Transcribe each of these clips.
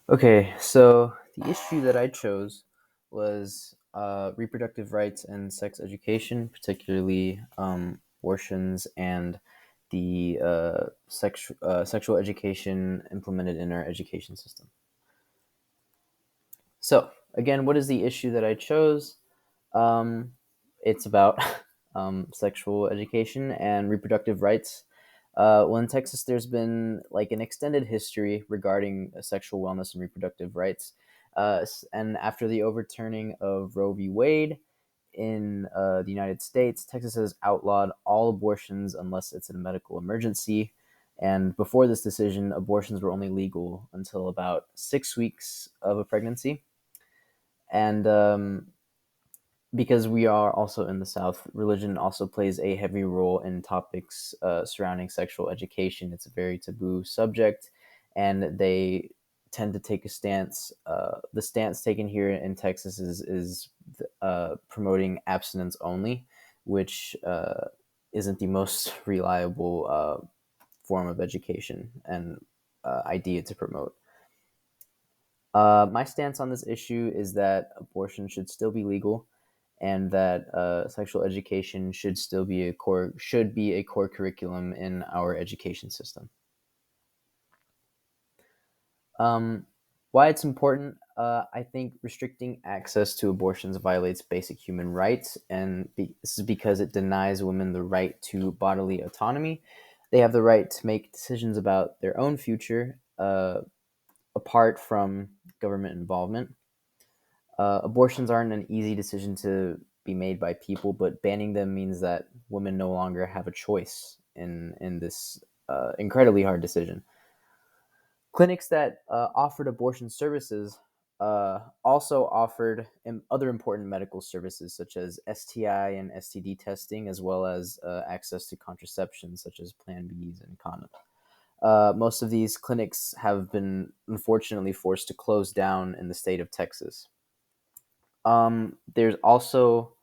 Okay, so the issue that I chose was reproductive rights and sex education, particularly abortions and the sexual education implemented in our education system. So, again, what is the issue that I chose? Um, it's about sexual education and reproductive rights. Well, in Texas, there's been like an extended history regarding sexual wellness and reproductive rights. And after the overturning of Roe v. Wade in the United States, Texas has outlawed all abortions unless it's a medical emergency. And before this decision, abortions were only legal until about 6 weeks of a pregnancy. And because we are also in the South, religion also plays a heavy role in topics surrounding sexual education. It's a very taboo subject, and they tend to take a stance. The stance taken here in Texas is promoting abstinence only, which isn't the most reliable form of education and idea to promote. My stance on this issue is that abortion should still be legal, and that sexual education should be a core curriculum in our education system. Um, why it's important? I think restricting access to abortions violates basic human rights, and this is because it denies women the right to bodily autonomy. They have the right to make decisions about their own future apart from government involvement. Abortions aren't an easy decision to be made by people, but banning them means that women no longer have a choice in this incredibly hard decision. Clinics that offered abortion services also offered other important medical services such as STI and STD testing, as well as access to contraception such as Plan Bs and condoms. Most of these clinics have been unfortunately forced to close down in the state of Texas. There's also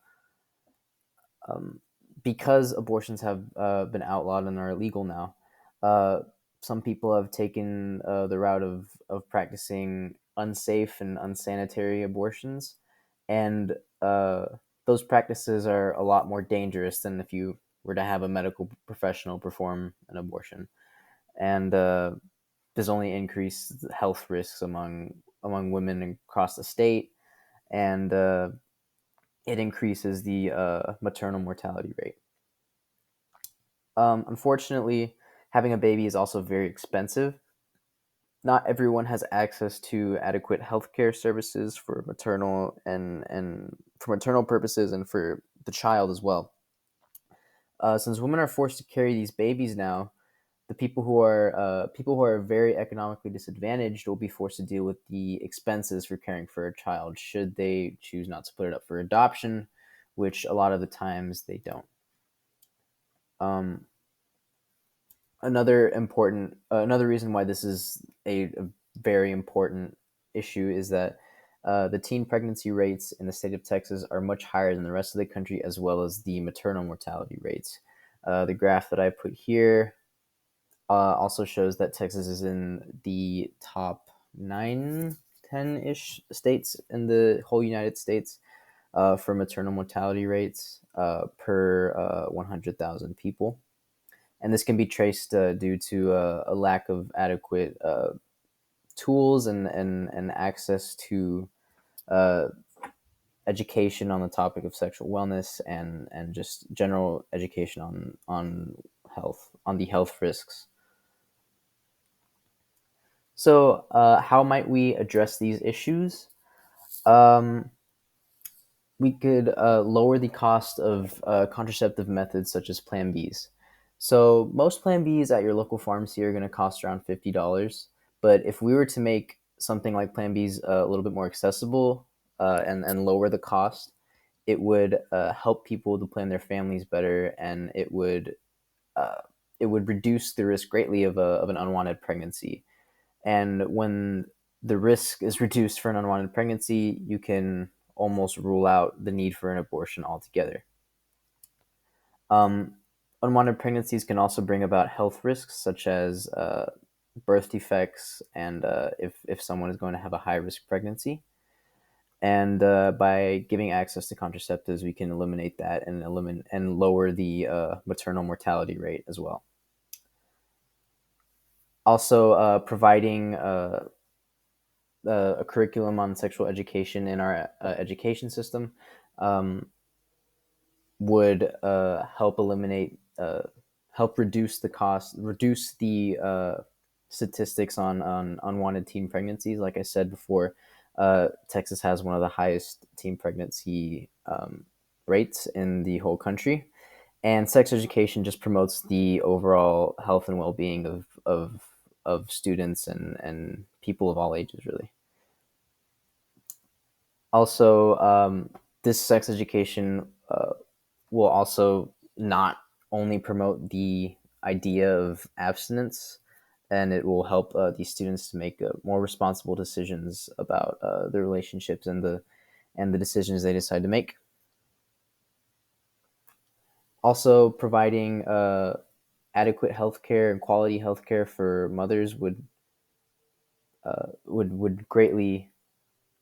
um, because abortions have been outlawed and are illegal now. Uh, some people have taken the route of practicing unsafe and unsanitary abortions, and those practices are a lot more dangerous than if you were to have a medical professional perform an abortion. And there's only increased health risks among women across the state, and it increases the maternal mortality rate. Unfortunately, having a baby is also very expensive. Not everyone has access to adequate healthcare services for maternal and for maternal purposes and for the child as well. Since women are forced to carry these babies now, the people who are very economically disadvantaged will be forced to deal with the expenses for caring for a child should they choose not to put it up for adoption, which a lot of the times they don't. Um, another reason why this is a very important issue is that the teen pregnancy rates in the state of Texas are much higher than the rest of the country, as well as the maternal mortality rates. The graph that I put here also shows that Texas is in the top 9, 10-ish states in the whole United States for maternal mortality rates per 100,000 people. And this can be traced due to a lack of adequate tools and access to uh, education on the topic of sexual wellness and just general education on the health risks. So, how might we address these issues? Um, we could lower the cost of contraceptive methods such as Plan Bs. So most Plan Bs at your local pharmacy are going to cost around $50. But if we were to make something like Plan Bs a little bit more accessible and lower the cost, it would help people to plan their families better, and uh, it would reduce the risk greatly of an unwanted pregnancy. And when the risk is reduced for an unwanted pregnancy, you can almost rule out the need for an abortion altogether. Um, Unwanted pregnancies can also bring about health risks such as birth defects, and if someone is going to have a high risk pregnancy. And by giving access to contraceptives, we can eliminate that and lower the maternal mortality rate as well. Also, providing a curriculum on sexual education in our education system um, would help reduce the cost, reduce the statistics on unwanted teen pregnancies. Like I said before, Texas has one of the highest teen pregnancy rates in the whole country, and sex education just promotes the overall health and well-being of students and people of all ages, really. Also, this sex education will also not only promote the idea of abstinence, and it will help these students to make more responsible decisions about their relationships and the decisions they decide to make. Also, providing adequate healthcare and quality healthcare for mothers would greatly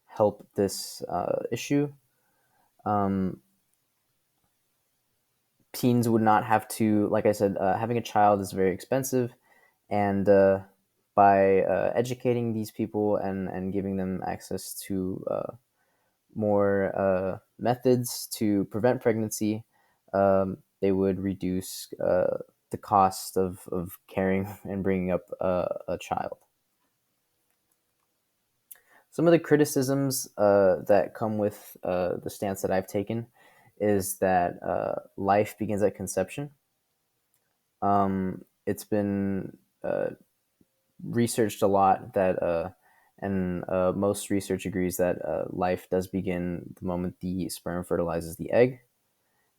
help this issue. Um, Teens would not have to, like I said, having a child is very expensive, and by educating these people and giving them access to more methods to prevent pregnancy, they would reduce the cost of caring and bringing up a child. Some of the criticisms that come with the stance that I've taken is that life begins at conception. It's been researched a lot that, and most research agrees that life does begin the moment the sperm fertilizes the egg,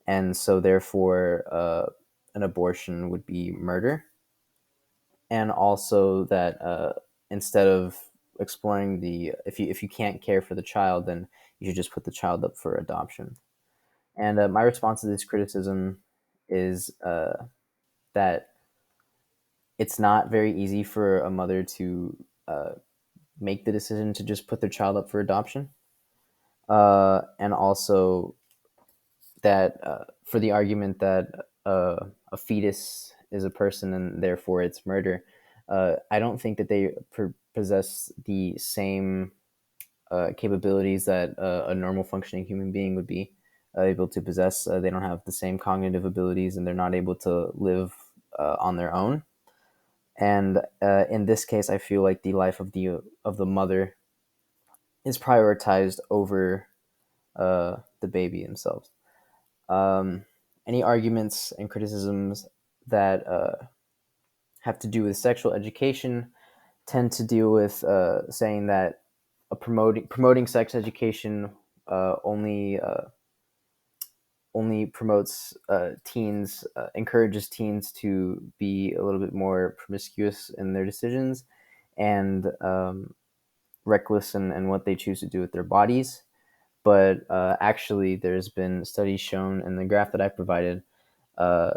and so therefore an abortion would be murder, and also that instead of exploring the if you can't care for the child, then you should just put the child up for adoption. And my response to this criticism is that it's not very easy for a mother to make the decision to just put their child up for adoption. And also that for the argument that a fetus is a person and therefore it's murder, I don't think that they possess the same capabilities that a normal functioning human being would be able to possess. They don't have the same cognitive abilities, and they're not able to live on their own. And in this case, I feel like the life of the mother is prioritized over the baby themselves. Um, any arguments and criticisms that have to do with sexual education tend to deal with saying that promoting sex education only promotes teens, encourages teens to be a little bit more promiscuous in their decisions and reckless in what they choose to do with their bodies. But actually, there's been studies shown in the graph that I provided. Uh,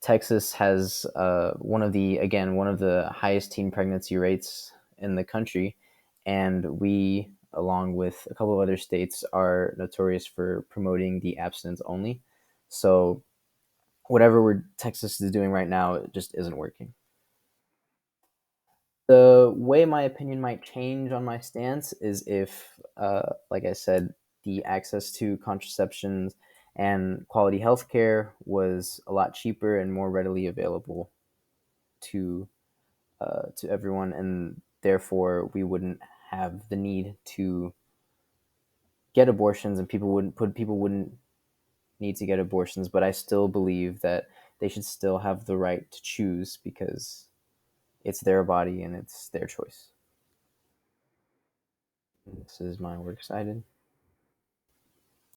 Texas has one of the highest teen pregnancy rates in the country, and we, along with a couple of other states, are notorious for promoting the abstinence only. So whatever Texas is doing right now, it just isn't working. The way my opinion might change on my stance is if, like I said, the access to contraceptions and quality healthcare was a lot cheaper and more readily available to to everyone, and therefore we wouldn't have the need to get abortions, and people wouldn't need to get abortions. But I still believe that they should still have the right to choose because it's their body and it's their choice. This is my works cited.